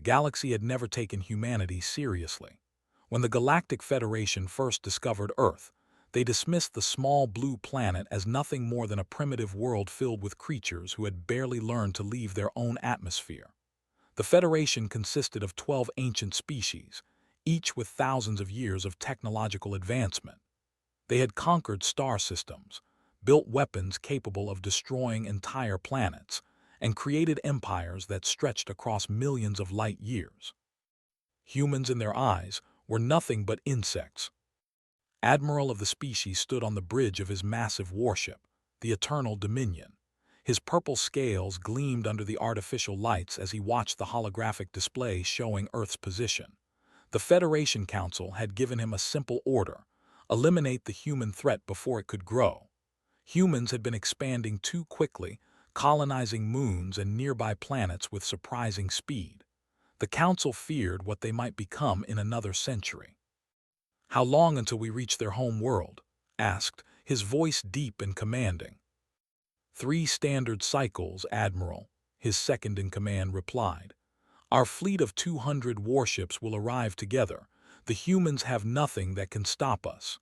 The galaxy had never taken humanity seriously. When the Galactic Federation first discovered Earth, they dismissed the small blue planet as nothing more than a primitive world filled with creatures who had barely learned to leave their own atmosphere. The Federation consisted of 12 ancient species, each with thousands of years of technological advancement. They had conquered star systems, built weapons capable of destroying entire planets, and created empires that stretched across millions of light years. Humans in their eyes were nothing but insects. Admiral of the species stood on the bridge of his massive warship, the Eternal Dominion. His purple scales gleamed under the artificial lights as he watched the holographic display showing Earth's position. The Federation Council had given him a simple order: eliminate the human threat before it could grow. Humans had been expanding too quickly, colonizing moons and nearby planets with surprising speed. The Council feared what they might become in another century. "How long until we reach their home world?" asked, his voice deep and commanding. "3 standard cycles, Admiral," his second-in-command replied. "Our fleet of 200 warships will arrive together. The humans have nothing that can stop us."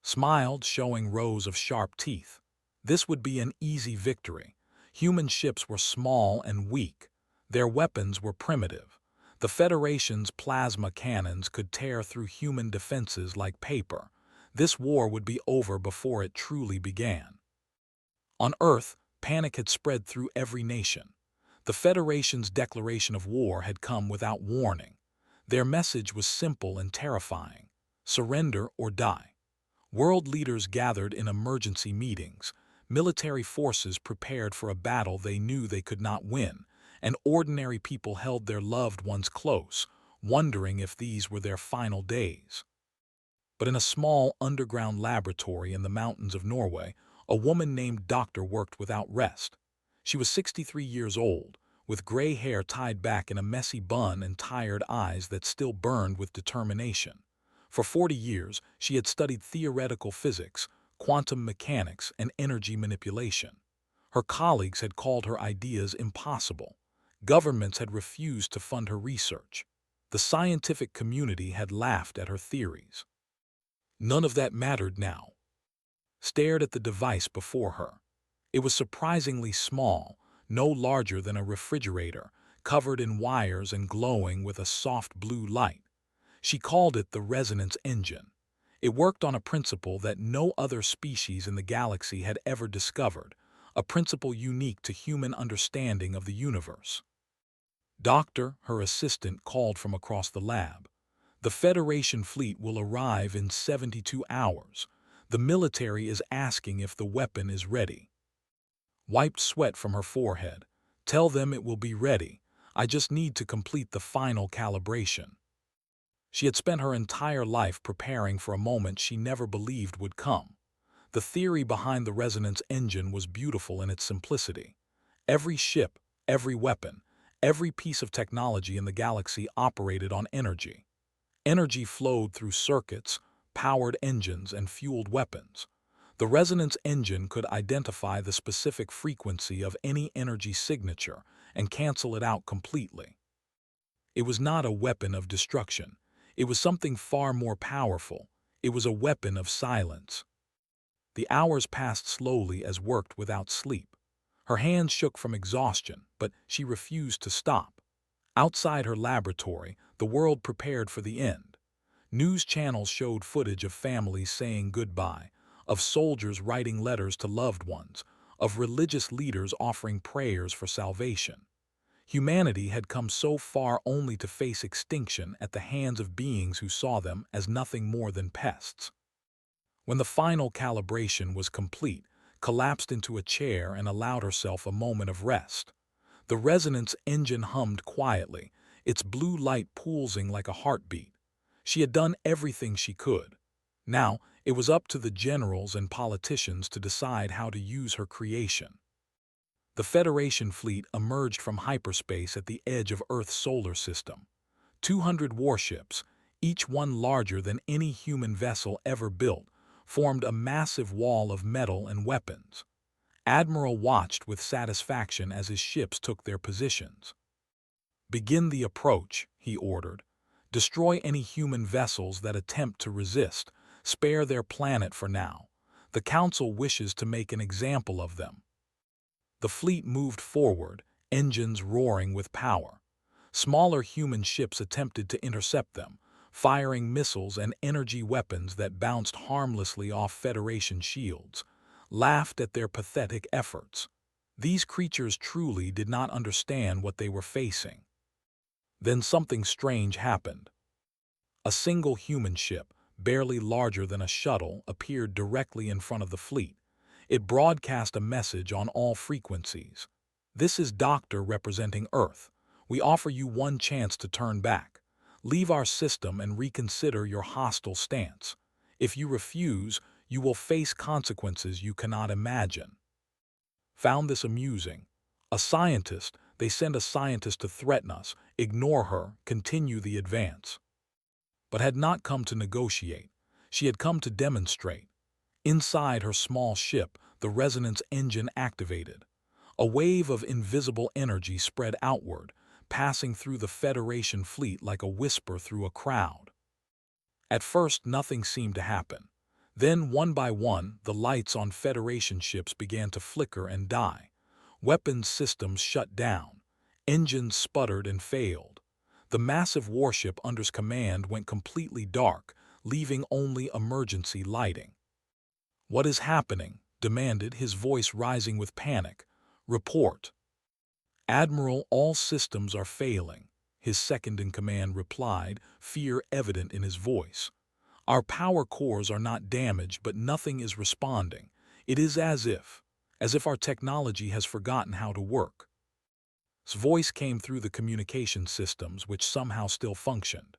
Smiled, showing rows of sharp teeth. This would be an easy victory. Human ships were small and weak. Their weapons were primitive. The Federation's plasma cannons could tear through human defenses like paper. This war would be over before it truly began. On Earth, panic had spread through every nation. The Federation's declaration of war had come without warning. Their message was simple and terrifying: surrender or die. World leaders gathered in emergency meetings. Military forces prepared for a battle they knew they could not win, and ordinary people held their loved ones close, wondering if these were their final days. But in a small underground laboratory in the mountains of Norway, a woman named Doctor worked without rest. She was 63 years old, with gray hair tied back in a messy bun and tired eyes that still burned with determination. For 40 years, she had studied theoretical physics, quantum mechanics, and energy manipulation. Her colleagues had called her ideas impossible. Governments had refused to fund her research. The scientific community had laughed at her theories. None of that mattered now. Stared at the device before her. It was surprisingly small, no larger than a refrigerator, covered in wires and glowing with a soft blue light. She called it the resonance engine. It worked on a principle that no other species in the galaxy had ever discovered, a principle unique to human understanding of the universe. "Doctor," her assistant called from across the lab. "The Federation fleet will arrive in 72 hours. The military is asking if the weapon is ready." Wiped sweat from her forehead. "Tell them it will be ready. I just need to complete the final calibration." She had spent her entire life preparing for a moment she never believed would come. The theory behind the resonance engine was beautiful in its simplicity. Every ship, every weapon, every piece of technology in the galaxy operated on energy. Energy flowed through circuits, powered engines, and fueled weapons. The resonance engine could identify the specific frequency of any energy signature and cancel it out completely. It was not a weapon of destruction. It was something far more powerful. It was a weapon of silence. The hours passed slowly as worked without sleep. Her hands shook from exhaustion, but she refused to stop. Outside her laboratory, the world prepared for the end. News channels showed footage of families saying goodbye, of soldiers writing letters to loved ones, of religious leaders offering prayers for salvation. Humanity had come so far only to face extinction at the hands of beings who saw them as nothing more than pests. When the final calibration was complete, collapsed into a chair and allowed herself a moment of rest. The resonance engine hummed quietly, its blue light pulsing like a heartbeat. She had done everything she could. Now, it was up to the generals and politicians to decide how to use her creation. The Federation fleet emerged from hyperspace at the edge of Earth's solar system. 200 warships, each one larger than any human vessel ever built, formed a massive wall of metal and weapons. Admiral watched with satisfaction as his ships took their positions. "Begin the approach," he ordered. "Destroy any human vessels that attempt to resist. Spare their planet for now. The Council wishes to make an example of them." The fleet moved forward, engines roaring with power. Smaller human ships attempted to intercept them, firing missiles and energy weapons that bounced harmlessly off Federation shields, laughed at their pathetic efforts. These creatures truly did not understand what they were facing. Then something strange happened. A single human ship, barely larger than a shuttle, appeared directly in front of the fleet. It broadcast a message on all frequencies. "This is Doctor representing Earth. We offer you one chance to turn back. Leave our system and reconsider your hostile stance. If you refuse, you will face consequences you cannot imagine." Found this amusing. A scientist, they send a scientist to threaten us, ignore her, continue the advance. But had not come to negotiate. She had come to demonstrate. Inside her small ship, the resonance engine activated. A wave of invisible energy spread outward, passing through the Federation fleet like a whisper through a crowd. At first, nothing seemed to happen. Then, one by one, the lights on Federation ships began to flicker and die. Weapons systems shut down. Engines sputtered and failed. The massive warship under's command went completely dark, leaving only emergency lighting. "What is happening?" demanded, his voice rising with panic. "Report." "Admiral, all systems are failing," his second-in-command replied, fear evident in his voice. "Our power cores are not damaged, but nothing is responding. It is as if our technology has forgotten how to work." His voice came through the communication systems, which somehow still functioned.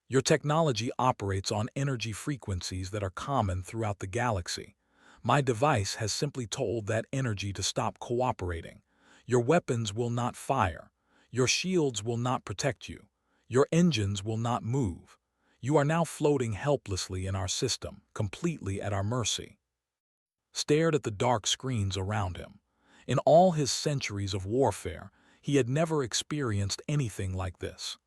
"Your technology operates on energy frequencies that are common throughout the galaxy. My device has simply told that energy to stop cooperating. Your weapons will not fire. Your shields will not protect you. Your engines will not move. You are now floating helplessly in our system, completely at our mercy." Stared at the dark screens around him. In all his centuries of warfare, he had never experienced anything like this.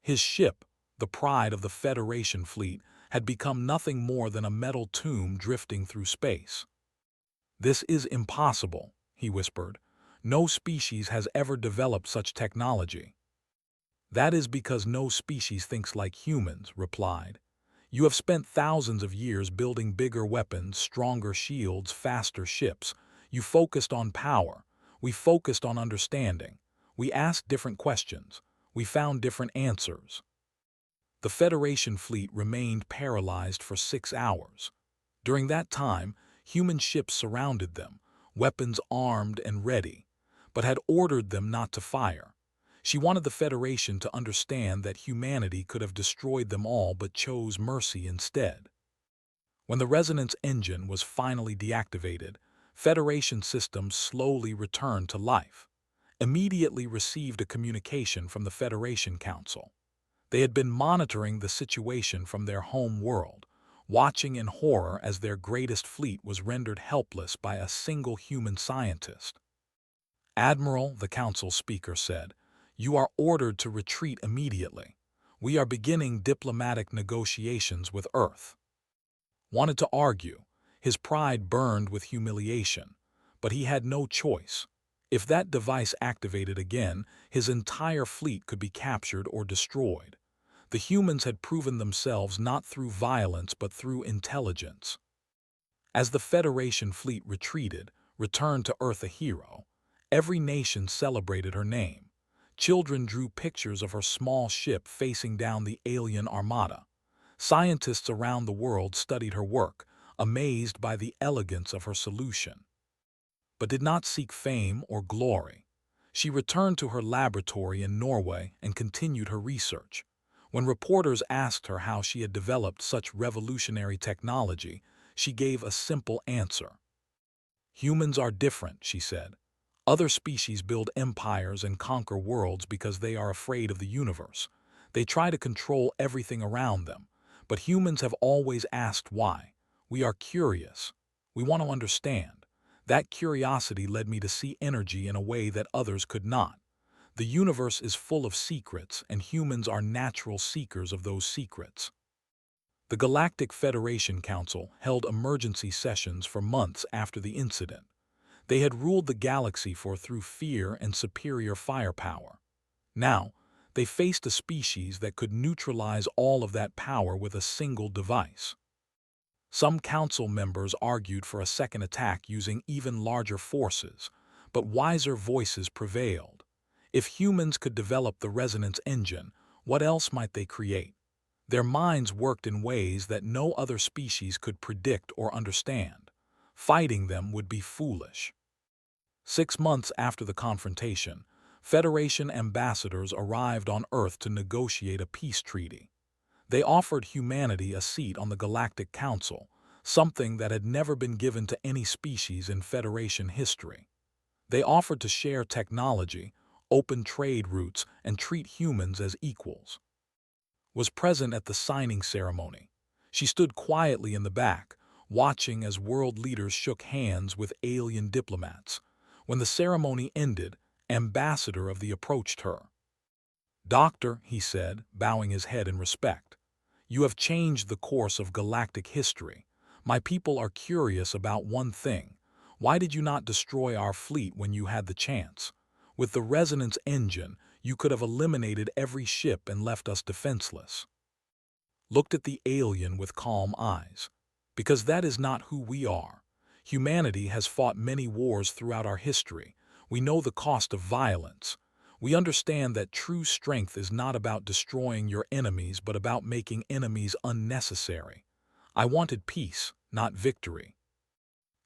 His ship, the pride of the Federation fleet, had become nothing more than a metal tomb drifting through space. "This is impossible," he whispered. "No species has ever developed such technology." "That is because no species thinks like humans," replied. "You have spent thousands of years building bigger weapons, stronger shields, faster ships. You focused on power. We focused on understanding. We asked different questions. We found different answers." The Federation fleet remained paralyzed for 6 hours. During that time, human ships surrounded them, weapons armed and ready, but had ordered them not to fire. She wanted the Federation to understand that humanity could have destroyed them all but chose mercy instead. When the resonance engine was finally deactivated, Federation systems slowly returned to life. Immediately received a communication from the Federation Council. They had been monitoring the situation from their home world, watching in horror as their greatest fleet was rendered helpless by a single human scientist. "Admiral," the council speaker said, "you are ordered to retreat immediately. We are beginning diplomatic negotiations with Earth." Wanted to argue. His pride burned with humiliation, but he had no choice. If that device activated again, his entire fleet could be captured or destroyed. The humans had proven themselves not through violence but through intelligence. As the Federation fleet returned to Earth a hero, every nation celebrated her name. Children drew pictures of her small ship facing down the alien armada. Scientists around the world studied her work, amazed by the elegance of her solution. But did not seek fame or glory. She returned to her laboratory in Norway and continued her research. When reporters asked her how she had developed such revolutionary technology, she gave a simple answer. "Humans are different," she said. "Other species build empires and conquer worlds because they are afraid of the universe. They try to control everything around them. But humans have always asked why. We are curious. We want to understand. That curiosity led me to see energy in a way that others could not. The universe is full of secrets, and humans are natural seekers of those secrets. The Galactic Federation Council held emergency sessions for months after the incident. They had ruled the galaxy through fear and superior firepower. Now, they faced a species that could neutralize all of that power with a single device. Some council members argued for a second attack using even larger forces, but wiser voices prevailed. If humans could develop the resonance engine, what else might they create? Their minds worked in ways that no other species could predict or understand. Fighting them would be foolish. 6 months after the confrontation, Federation ambassadors arrived on Earth to negotiate a peace treaty. They offered humanity a seat on the Galactic Council, something that had never been given to any species in Federation history. They offered to share technology, open trade routes, and treat humans as equals. Was present at the signing ceremony. She stood quietly in the back, watching as world leaders shook hands with alien diplomats. When the ceremony ended, Ambassador of the approached her. "Doctor," he said, bowing his head in respect, "you have changed the course of galactic history. My people are curious about one thing. Why did you not destroy our fleet when you had the chance? With the resonance engine, you could have eliminated every ship and left us defenseless." Looked at the alien with calm eyes. "Because that is not who we are. Humanity has fought many wars throughout our history. We know the cost of violence. We understand that true strength is not about destroying your enemies but about making enemies unnecessary. I wanted peace, not victory."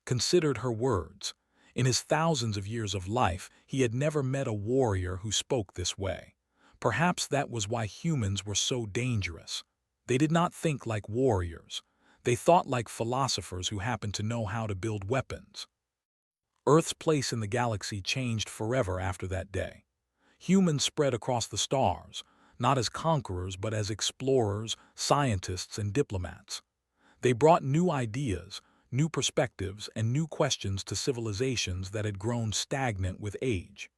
Considered her words. In his thousands of years of life, he had never met a warrior who spoke this way. Perhaps that was why humans were so dangerous. They did not think like warriors. They thought like philosophers who happened to know how to build weapons. Earth's place in the galaxy changed forever after that day. Humans spread across the stars, not as conquerors but as explorers, scientists, and diplomats. They brought new ideas, new perspectives, and new questions to civilizations that had grown stagnant with age.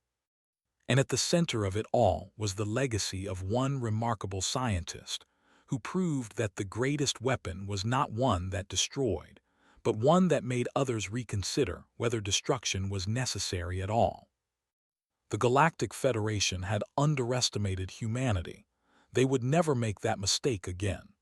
And at the center of it all was the legacy of one remarkable scientist, who proved that the greatest weapon was not one that destroyed, but one that made others reconsider whether destruction was necessary at all. The Galactic Federation had underestimated humanity. They would never make that mistake again.